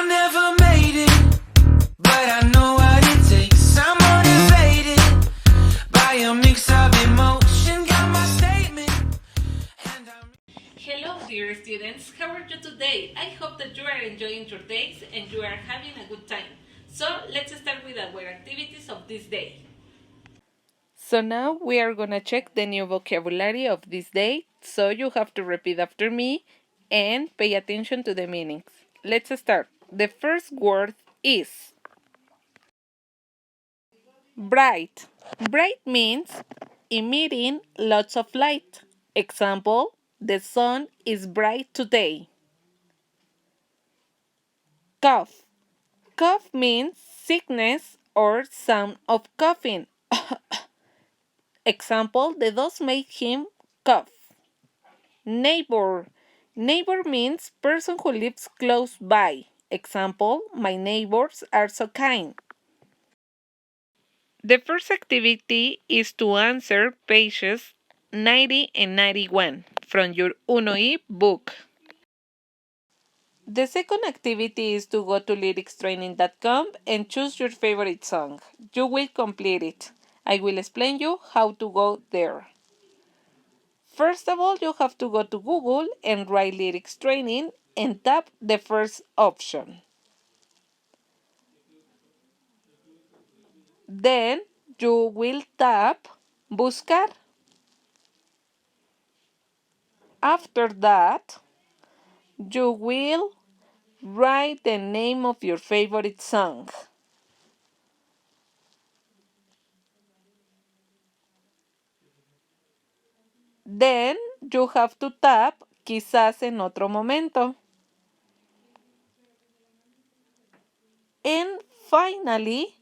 I never made it, but I know what it takes. I'm motivated by a mix of emotion. Got my statement, and I'm... Hello, dear students. How are you today? I hope that you are enjoying your days and you are having a good time. So, let's start with our activities of this day. So now we are gonna check the new vocabulary of this day. So you have to repeat after me and pay attention to the meanings. Let's start. The first word is bright. Bright means emitting lots of light. Example, the sun is bright today. Cough. Cough means sickness or sound of coughing. Example, the dust made him cough. Neighbor. Neighbor means person who lives close by. Example, my neighbors are so kind. The first activity is to answer pages 90 and 91 from your Uno book. The second activity is to go to lyricstraining.com and choose your favorite song. You will complete it. I will explain you how to go there. First of all, you have to go to Google and write lyrics training and tap the first option. Then you will tap Buscar. After that, you will write the name of your favorite song. Then you have to tap Quizás en otro momento. And finally,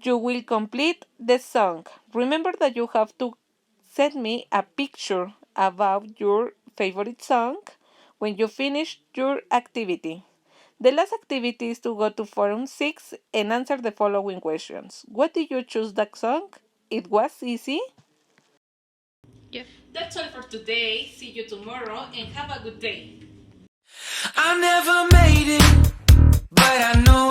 you will complete the song. Remember that you have to send me a picture about your favorite song when you finish your activity. The last activity is to go to Forum 6 and answer the following questions. What did you choose that song? It was easy? Yes. That's all for today. See you tomorrow and have a good day. I never made it, but I know